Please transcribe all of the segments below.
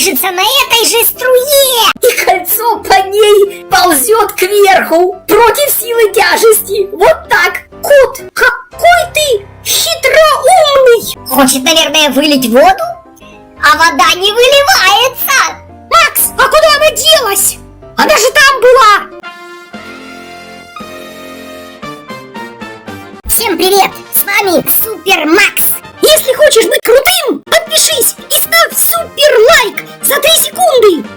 держится на этой же струе. И кольцо по ней ползет кверху против силы тяжести. Вот так. Кот, какой ты хитроумный! Хочет, наверное, вылить воду, а вода не выливается. Макс, а куда она делась? Она же там была! Всем привет! С вами Супер Макс. Если хочешь быть крутым, подпишись и ставь супер лайк за 3 секунды.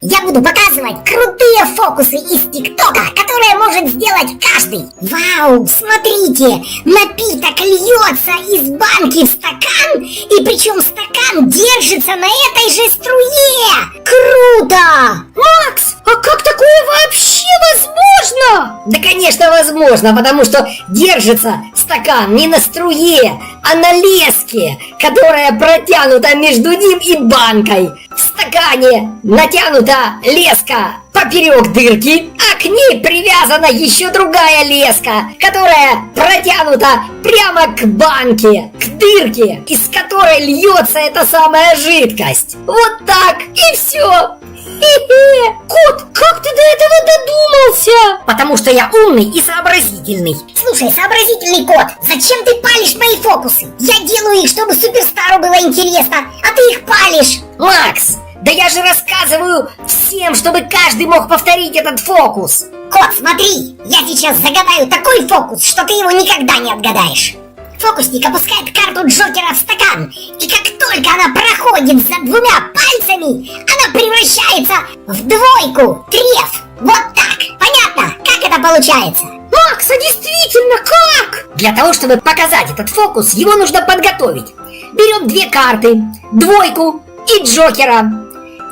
Я буду показывать крутые фокусы из ТикТока, которые может сделать каждый. Вау, смотрите, напиток льется из банки в стакан, и причем стакан держится на этой же струе. Круто! Макс, а как такое вообще возможно? Да, конечно, возможно, потому что держится стакан не на струе, а на леске, которая протянута между ним и банкой. В стакане натянута леска поперек дырки, а к ней привязана еще другая леска, которая протянута прямо к банке, к дырке, из которой льется эта самая жидкость. Вот так, и все. Хе-хе. Кот, как ты до этого додумался? Потому что я умный и сообразительный. Слушай, сообразительный кот, зачем ты палишь мои фокусы? Я делаю их, чтобы Суперстару было интересно, а ты их палишь. Макс, да я же рассказываю всем, чтобы каждый мог повторить этот фокус. Кот, смотри, я сейчас загадаю такой фокус, что ты его никогда не отгадаешь. Фокусник опускает карту Джокера в стакан, и как только она проходит за двумя пальцами, она превращается в двойку, треф. Вот так. Понятно, как это получается? Макс, а действительно, как? Для того, чтобы показать этот фокус, его нужно подготовить. Берем две карты, двойку и Джокера,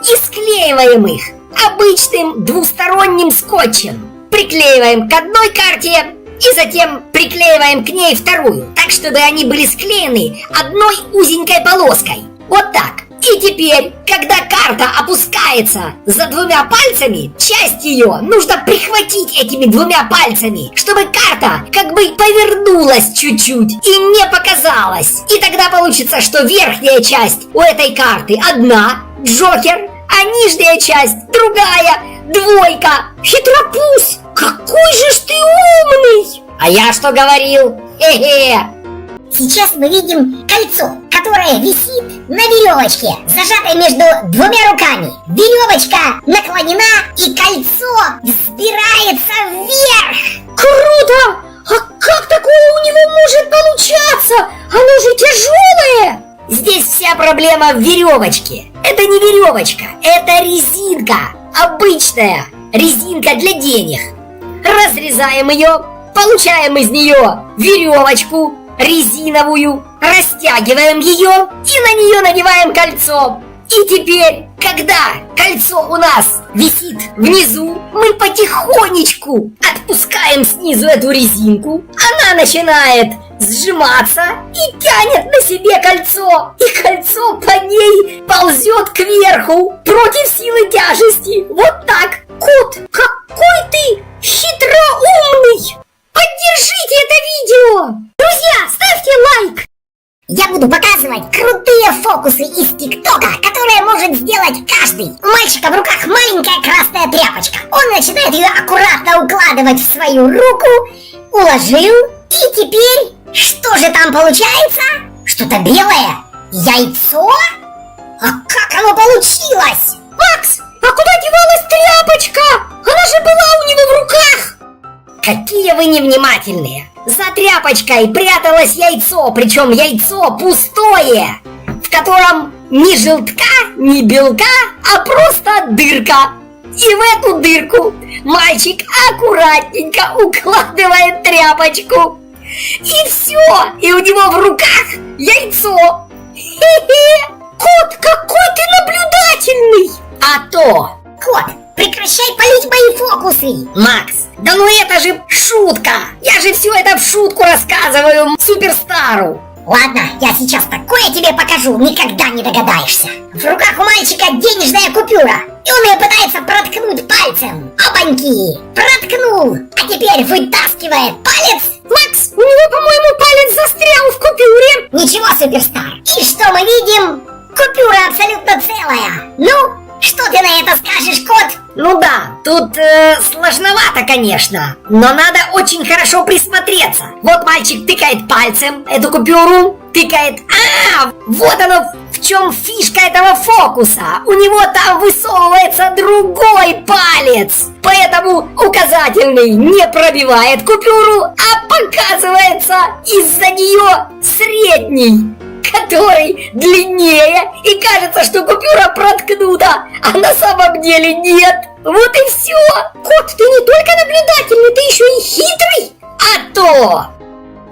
и склеиваем их обычным двусторонним скотчем. Приклеиваем к одной карте и затем приклеиваем к ней вторую, так, чтобы они были склеены одной узенькой полоской. Вот так. И теперь, когда карта опускается за двумя пальцами, часть ее нужно прихватить этими двумя пальцами, чтобы карта как бы повернулась чуть-чуть и не показалась. И тогда получится, что верхняя часть у этой карты одна, Джокер, а нижняя часть другая, двойка. Хитропусь, какой же ж ты умный! А я что говорил? Хе-хе! Сейчас мы видим кольцо, которое висит на веревочке, зажатой между двумя руками. Веревочка наклонена, и кольцо взбирается вверх. Круто! А как такое у него может получаться? Оно же тяжелое! Здесь вся проблема в веревочке. Это не веревочка, это резинка. Обычная резинка для денег. Разрезаем ее, получаем из нее веревочку резиновую, растягиваем ее и на нее надеваем кольцо. И теперь, когда кольцо у нас висит внизу, мы потихонечку отпускаем снизу эту резинку. Она начинает сжиматься и тянет на себе кольцо. И кольцо по ней ползет кверху против силы тяжести. Вот так. Кот, какой ты хитроумный! Поддержите это видео! Друзья, ставьте лайк! Я буду показывать крутые фокусы из ТикТока, которые может сделать каждый. У мальчика в руках маленькая красная тряпочка. Он начинает ее аккуратно укладывать в свою руку, уложил, и теперь, что же там получается? Что-то белое? Яйцо? А как оно получилось? Макс, а куда девалась тряпочка? Она же была у него в руках! Какие вы невнимательные! За тряпочкой пряталось яйцо, причем яйцо пустое, в котором ни желтка, ни белка, а просто дырка. И в эту дырку мальчик аккуратненько укладывает тряпочку. И все, и у него в руках яйцо. Хе-хе! Кот, какой ты наблюдательный! А то! Кот, прекращай палить мои фокусы! Макс, да ну это же шутка! Я же все это в шутку рассказываю Суперстару! Ладно, я сейчас такое тебе покажу, никогда не догадаешься. В руках у мальчика денежная купюра, и он ее пытается проткнуть пальцем. Опаньки! Проткнул! А теперь вытаскивает палец. Макс, у него, по-моему, палец застрял в купюре. Ничего, Суперстар. И что мы видим? Купюра абсолютно целая. Ну, что ты на это скажешь, кот? Ну да, тут сложновато, конечно, но надо очень хорошо присмотреться. Вот мальчик тыкает пальцем эту купюру, тыкает, вот оно в чем фишка этого фокуса. У него там высовывается другой палец, поэтому указательный не пробивает купюру, а показывается из-за нее средний, который длиннее, и кажется, что купюра проткнута, а на самом деле нет. Вот и все. Кот, ты не только наблюдательный, ты еще и хитрый. А то!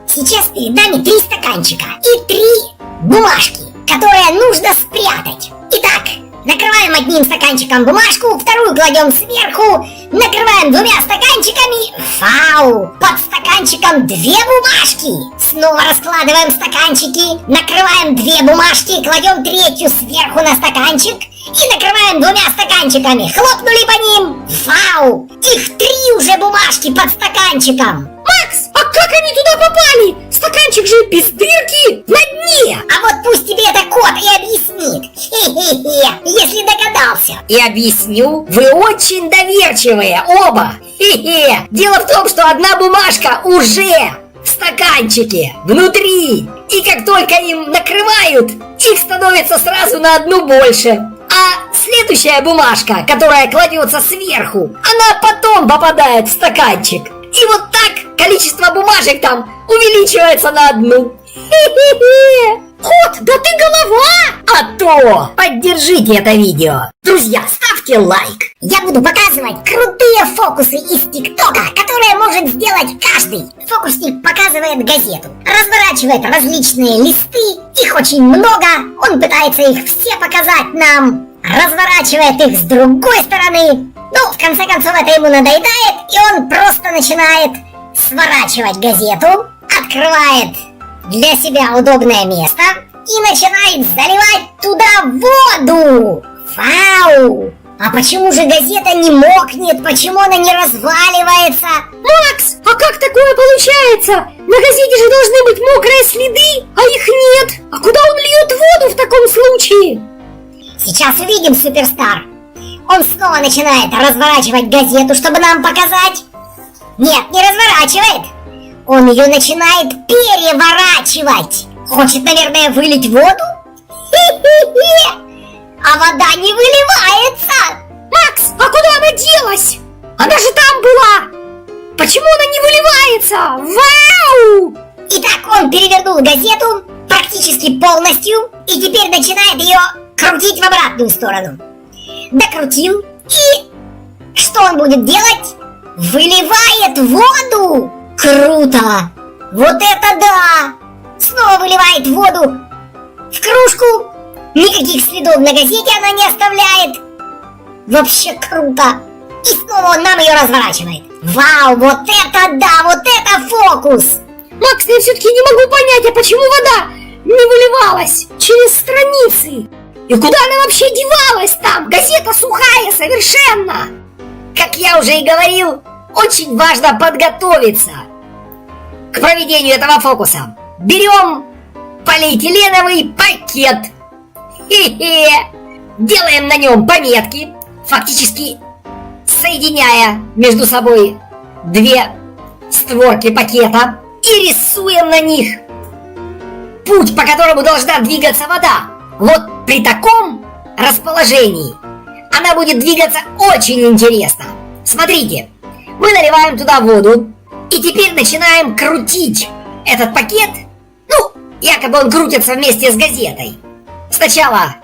Сейчас перед нами 3 стаканчика и 3 бумажки, которые нужно спрятать. Итак, накрываем одним стаканчиком бумажку, вторую кладем сверху, накрываем 2 стаканчиками. Фау! Под стаканчиком 2 бумажки. Снова раскладываем стаканчики, накрываем 2 бумажки, кладем 3-ю сверху на стаканчик и накрываем 2 стаканчиками. Хлопнули по ним. Фау! Их 3 уже бумажки под стаканчиком. Макс, а как они туда попали? Стаканчик же без дырки на дне. А вот пусть тебе это кот и объяснит. Хе-хе-хе, если догадался. И объясню, вы очень доверчивые оба. Хе-хе. Дело в том, что одна бумажка уже в стаканчике внутри. И как только им накрывают, их становится сразу на одну больше. А следующая бумажка, которая кладется сверху, она потом попадает в стаканчик. И вот так количество бумажек там увеличивается на одну. Хе-хе-хе. Кот, да ты голова! А то! Поддержите это видео. Друзья, ставьте лайк. Я буду показывать крутые фокусы из ТикТока, которые может сделать каждый. Фокусник показывает газету, разворачивает различные листы, их очень много, он пытается их все показать нам, разворачивает их с другой стороны. Ну, в конце концов, это ему надоедает, и он просто начинает сворачивать газету, открывает для себя удобное место и начинает заливать туда воду. Фау! А почему же газета не мокнет? Почему она не разваливается? Макс, а как такое получается? На газете же должны быть мокрые следы, а их нет. А куда он льет воду в таком случае? Сейчас увидим, Суперстар. Он снова начинает разворачивать газету, чтобы нам показать. Нет, не разворачивает. Он ее начинает переворачивать. Хочет, наверное, вылить воду? Хе-хе-хе. А вода не выливается. Макс, а куда она делась? Она же там была. Почему она не выливается? Вау! Итак, он перевернул газету практически полностью и теперь начинает ее крутить в обратную сторону. Докрутил, и что он будет делать? Выливает воду! Круто! Вот это да! Снова выливает воду в кружку. Никаких следов на газете она не оставляет. Вообще круто! И снова он нам ее разворачивает. Вау, вот это да! Вот это фокус! Макс, я все-таки не могу понять, а почему вода не выливалась через страницы? И куда она вообще девалась там? Газета сухая совершенно. Как я уже и говорил, очень важно подготовиться к проведению этого фокуса. Берем полиэтиленовый пакет. Хе-хе. Делаем на нем пометки, фактически соединяя между собой 2 створки пакета, и рисуем на них путь, по которому должна двигаться вода. Вот при таком расположении она будет двигаться очень интересно. Смотрите, мы наливаем туда воду и теперь начинаем крутить этот пакет. Ну, якобы он крутится вместе с газетой. Сначала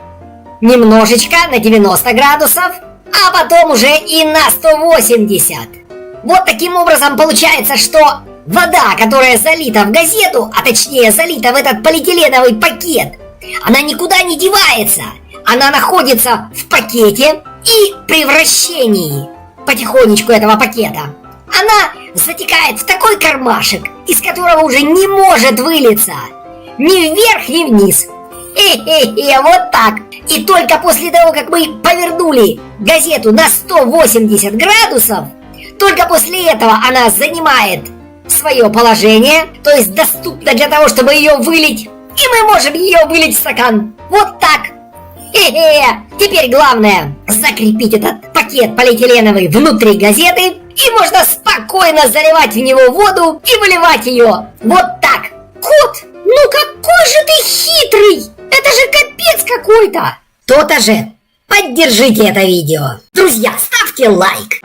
немножечко на 90 градусов, а потом уже и на 180. Вот таким образом получается, что вода, которая залита в газету, а точнее залита в этот полиэтиленовый пакет, она никуда не девается. Она находится в пакете, и при вращении потихонечку этого пакета она затекает в такой кармашек, из которого уже не может вылиться ни вверх, ни вниз. Хе-хе-хе, вот так. И только после того, как мы повернули газету на 180 градусов, только после этого она занимает в свое положение, то есть доступно для того, чтобы ее вылить, и мы можем ее вылить в стакан. Вот так. Хе-хе. Теперь главное закрепить этот пакет полиэтиленовый внутри газеты, и можно спокойно заливать в него воду и выливать ее. Вот так. Кот, ну какой же ты хитрый! Это же капец какой-то! То-то же. Поддержите это видео. Друзья, ставьте лайк.